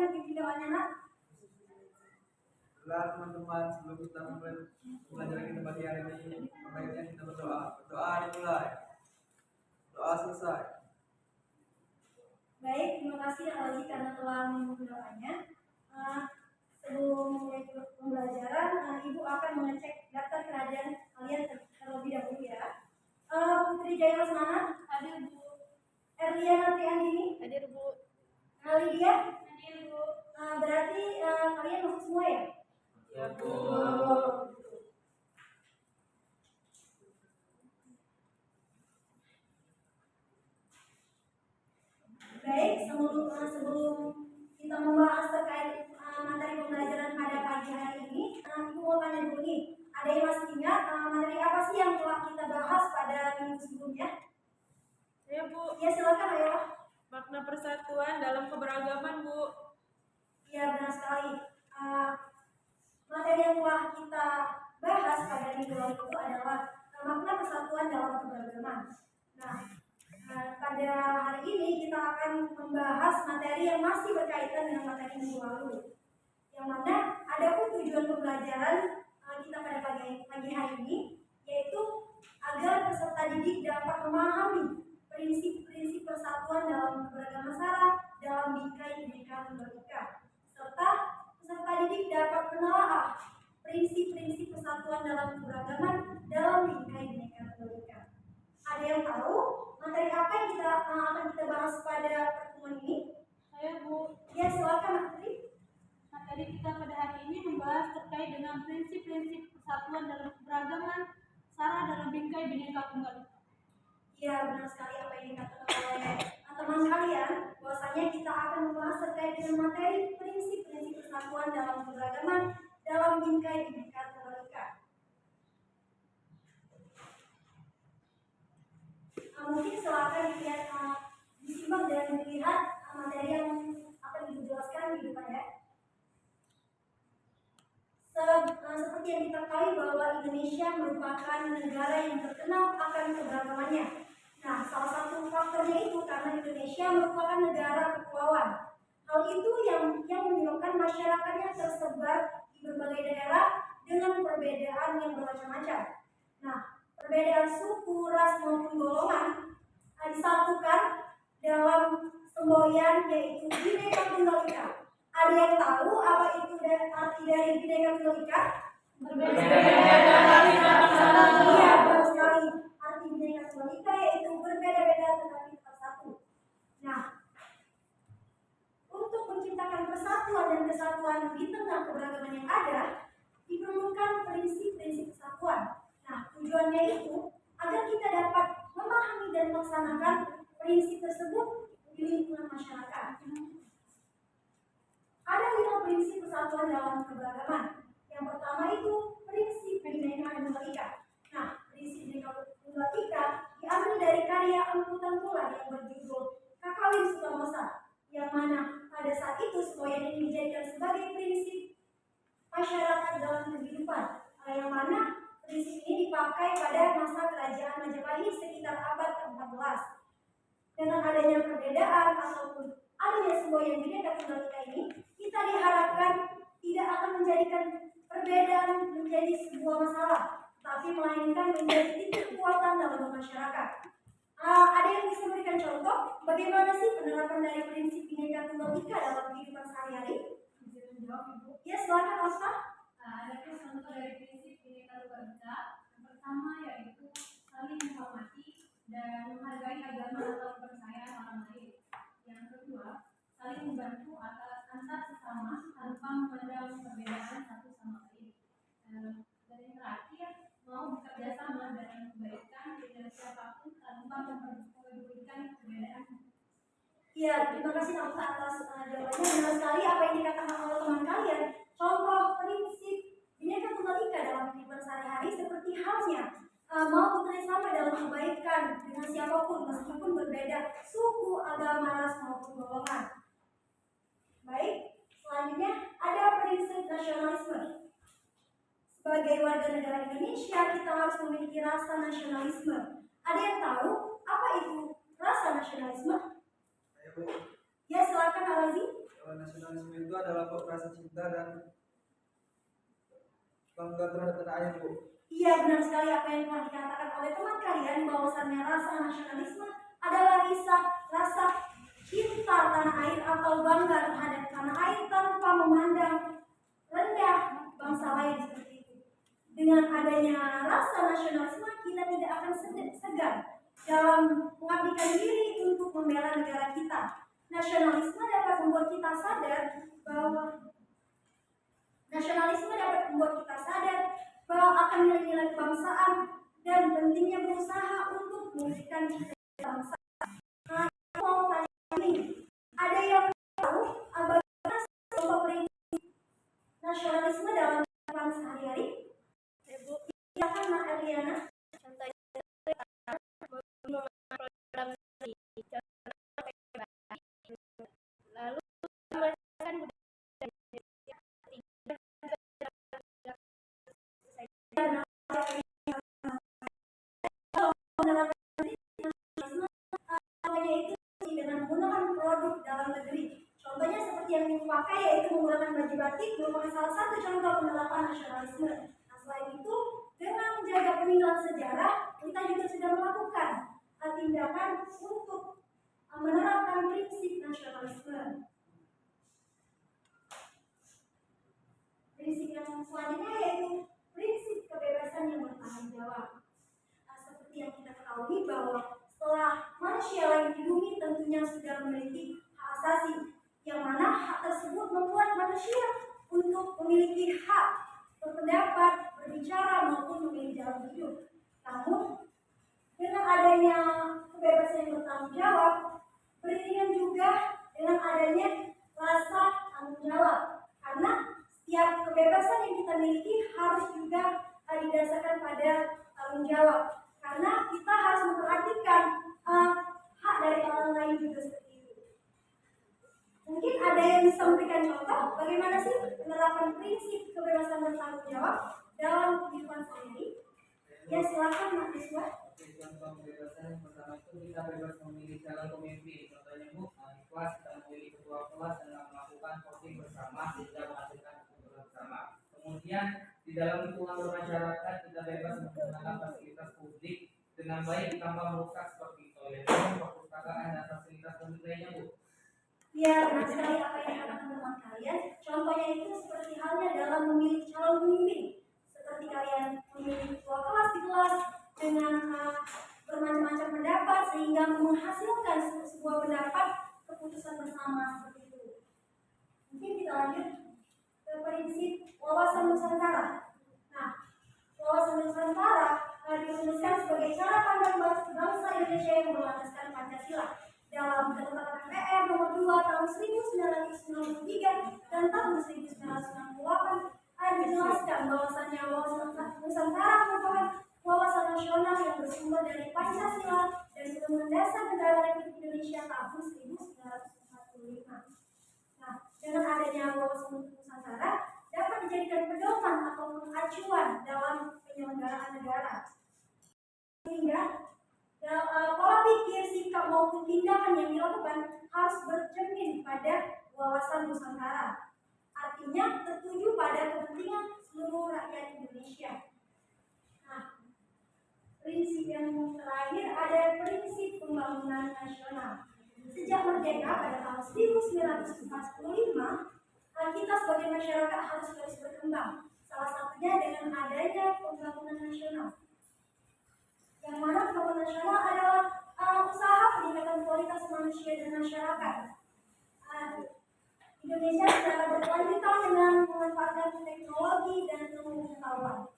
silakan pimpin doanya nak. Baiklah teman-teman, sebelum kita mulai pelajaran kita pagi hari ini, baiknya kita berdoa. Berdoa dimulai, doa selesai. Baik, terima kasih Alhaji karena telah memimpin doanya. Sebelum mulai pembelajaran, Ibu akan mengecek daftar kerajaan kalian terlebih dahulu ya. Putri Jaya Rosmana, Hadir Bu. Erliana Triandini, Hadir Bu. Lydia, Hadir Bu. berarti kalian masuk semua ya? Ya, Bu. Baik, sebelum kita membahas terkait materi pembelajaran pada pagi hari ini, Ibu mau tanya dulu nih, ada yang masih ingat materi apa sih yang telah kita bahas pada minggu sebelumnya? Ya Bu. Ya silakan ayo. Makna persatuan dalam keberagaman Bu. Ya benar sekali. Materi yang telah kita bahas pada minggu lalu itu adalah makna persatuan dalam keberagaman. Nah, pada hari ini kita akan membahas materi yang masih berkaitan dengan materi minggu lalu, yang mana ada pun tujuan pembelajaran kita pada pagi hari ini, yaitu agar peserta didik dapat memahami prinsip-prinsip persatuan dalam keberagaman Sarah dalam bingkai Bhinneka Tunggal Ika, serta peserta didik dapat menelaah prinsip-prinsip persatuan dalam keberagaman dalam bingkai Bhinneka Tunggal Ika. Ada yang tahu materi apa yang akan kita bahas pada pertemuan ini? Saya Bu. Ya silakan Putri. Materi kita pada hari ini membahas terkait dengan prinsip-prinsip persatuan dalam keberagaman Sarah dalam bingkai Bhinneka Tunggal Ika. Ya benar sekali apa yang dikatakan oleh teman kalian, bahwasanya kita akan membahas terkait dengan materi prinsip-prinsip persatuan dalam keberagaman dalam bingkai Bhinneka Tunggal Ika. Mungkin silakan dilihat, disimak dan dilihat materi yang akan dijelaskan di depan ya. Seperti yang kita ketahui bahwa Indonesia merupakan negara yang terkenal akan keberagamannya. Nah, salah satu faktornya itu karena Indonesia merupakan negara kepulauan. Hal itu yang menyebabkan masyarakatnya tersebar di berbagai daerah dengan perbedaan yang bermacam-macam. Nah, perbedaan suku, ras maupun golongan disatukan dalam semboyan yaitu Bhinneka Tunggal Ika. Ada yang tahu apa itu arti dari Bhinneka Tunggal Ika? Iya, benar sekali. Arti Bhinneka Tunggal Ika yaitu berbeda-beda tetapi tetap satu. Nah, untuk menciptakan persatuan dan kesatuan di tengah keberagaman yang ada, diperlukan prinsip-prinsip kesatuan. Nah, tujuannya itu agar kita dapat memahami dan melaksanakan prinsip tersebut di lingkungan masyarakat. Ada 5 prinsip persatuan dalam keberagaman. Yang pertama itu prinsip Bhinneka Tunggal Ika. Nah, prinsip Bhinneka Tunggal Ika diambil dari karya Empu Tengkulak yang berjudul Kakawin Sukamosa, yang mana pada saat itu semboyan ini dijadikan sebagai prinsip masyarakat dalam kehidupan, yang mana prinsip ini dipakai pada masa kerajaan Majapahit sekitar abad ke-14. Dengan adanya perbedaan ataupun adanya semboyan Bhinneka Tunggal Ika ini, kita diharapkan tidak akan menjadikan perbedaan menjadi sebuah masalah, tapi melainkan menjadi titik kekuatan dalam masyarakat. Ada yang bisa memberikan contoh bagaimana sih penerapan dari prinsip Bhinneka Tunggal Ika dalam kehidupan sehari-hari? Bisa menjawab Ibu. Ya silakan Oscar. Ada contoh dari prinsip Bhinneka Tunggal Ika. Yang pertama yaitu saling menghormati dan menghargai agama atau kepercayaan orang lain. Yang kedua, saling membantu antar sesama tanpa memandang perbedaan satu sama lain. Dan yang terakhir, mau bekerja sama dalam kebaikan dengan siapapun tanpa mempedulikan perbedaan. Ya, terima kasih Nafsa atas jawabannya. Benar sekali apa yang dikatakan oleh teman kalian. Contoh prinsip Bhinneka Tunggal Ika dalam kehidupan sehari-hari seperti halnya mau bekerja sama dalam kebaikan dengan siapapun meskipun berbeda suku, agama, ras maupun golongan. Baik, selanjutnya ada prinsip nasionalisme. Sebagai warga negara Indonesia, kita harus memiliki rasa nasionalisme. Ada yang tahu apa itu rasa nasionalisme? Ayo Bu. Ya silakan Alazi. Kalau nasionalisme itu adalah rasa cinta dan bangga terhadap tanah air, Bu. Iya, benar sekali apa yang telah dikatakan oleh teman kalian, bahwasannya rasa nasionalisme adalah rasa cinta tanah air atau bangga terhadap tanah air tanpa memandang rendah bangsa lain seperti itu. Dengan adanya rasa nasionalisme, kita tidak akan segan dalam mengabdikan diri untuk membela negara kita. Nasionalisme dapat membuat kita sadar akan nilai-nilai kebangsaan dan pentingnya berusaha untuk memulihkan bangsa. Nah, mau tanya ini, ada yang tahu bagaimana contoh prinsip nasionalisme dalam kehidupan sehari-hari? Silakan Mbak Eliana. Dengan menggunakan produk dalam negeri. Contohnya seperti yang dipakai yaitu menggunakan baju batik merupakan salah satu contoh penerapan nasionalisme. Nah, selain itu, dengan menjaga peninggalan sejarah, kita juga sudah melakukan tindakan untuk menerapkan prinsip nasionalisme. Prinsip yang selanjutnya yaitu prinsip kebebasan yang bertanggung jawab. Nah, seperti yang kita ketahui bahwa setelah manusia lahir di bumi tentunya sudah memiliki hak asasi, yang mana hak tersebut membuat manusia untuk memiliki hak berpendapat, berbicara maupun memilih jalan hidup. Namun dengan adanya kebebasan yang bertanggung jawab, beriringan juga dengan adanya rasa tanggung jawab, karena setiap kebebasan yang kita miliki harus juga didasarkan pada tanggung jawab. Karena kita harus memperhatikan hak dari orang lain juga seperti itu. Mungkin ada yang bisa memberikan contoh bagaimana sih penerapan prinsip kebebasan bertanggung jawab dalam kehidupan sehari-hari? Ya, silakan Mas Iswa. Contoh kebebasan yang pertama itu kita bebas memilih calon pemimpin. Contohnya Bu, di kelas kita memilih ketua kelas dengan melakukan voting bersama sehingga menghasilkan keputusan bersama. Kemudian di dalam lingkungan bermasyarakat kita bebas menggunakan fasilitas publik dengan baik tanpa merusak seperti toilet, perpustakaan dan fasilitas publik lainnya, Bu. Ya, benar sekali apa yang dikatakan teman kalian. Contohnya itu seperti halnya dalam memilih calon pemimpin. Seperti kalian memilih ketua kelas di kelas dengan bermacam-macam pendapat sehingga menghasilkan sebuah pendapat keputusan bersama seperti itu. Mungkin kita lanjut ke prinsip wawasan Nusantara. Nah, wawasan Nusantara dirumuskan sebagai cara pandang bangsa Indonesia yang berlandaskan Pancasila dalam Ketetapan MPR nomor 2 tahun 1993 dan tahun 1998. Dijelaskan bahwasannya wawasan Nusantara merupakan wawasan nasional yang bersumber dari Pancasila dan Undang-Undang Dasar Negara Republik Indonesia tahun 1945. Nah, dengan adanya wawasan Nusantara dapat dijadikan pedoman atau acuan dalam penyelenggaraan negara. Sehingga pola pikir, sikap maupun tindakan yang dilakukan harus bercermin pada wawasan Nusantara. Artinya tertuju pada kepentingan seluruh rakyat Indonesia. Nah, prinsip yang terakhir ada prinsip pembangunan nasional. Sejak merdeka pada tahun 1945, kita sebagai masyarakat harus terus berkembang. Salah satunya dengan adanya pembangunan nasional. Yang mana pembangunan nasional adalah usaha peningkatan kualitas manusia dan masyarakat. Indonesia secara berkelanjutan dengan memanfaatkan teknologi dan ilmu pengetahuan.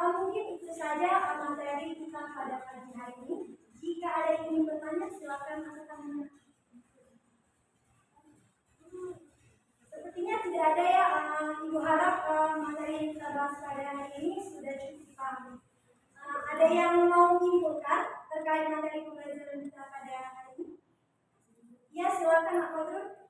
Mungkin itu saja materi kita pada pagi hari ini. Jika ada yang ingin bertanya, silakan angkat tangan. Sepertinya tidak ada ya. Ibu harap materi yang kita bahas pada hari ini sudah cukup dipahami. Ada yang mau menyimpulkan terkait materi pembelajaran kita pada hari ini? Ya, silakan Pak Badrun.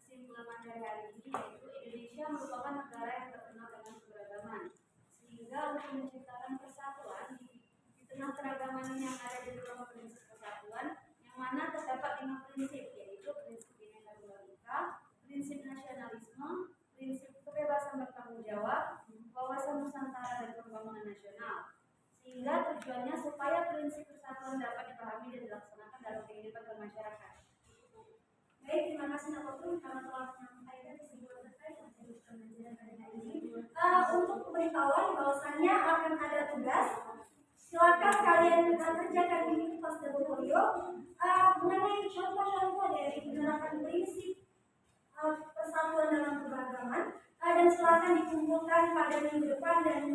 Kesimpulan materi hari ini yaitu Indonesia merupakan negara yang terkenal dengan keberagaman, sehingga untuk menciptakan persatuan di tengah keragaman yang ada di dalam prinsip persatuan, yang mana terdapat 5 prinsip, yaitu prinsip sehingga tujuannya supaya prinsip persatuan dapat dipahami dan dilaksanakan dalam kehidupan bermasyarakat. Baik, terima kasih Nakopun karena telah menyampaikan kesimpulan terkait materi pembelajaran pada hari ini. Untuk pemberitahuan bahwasannya akan ada tugas, silakan kalian kerjakan di pas portfolio mengenai contoh-contoh dari penerapan prinsip persatuan dalam keberagaman, dan silakan dikumpulkan pada minggu depan dan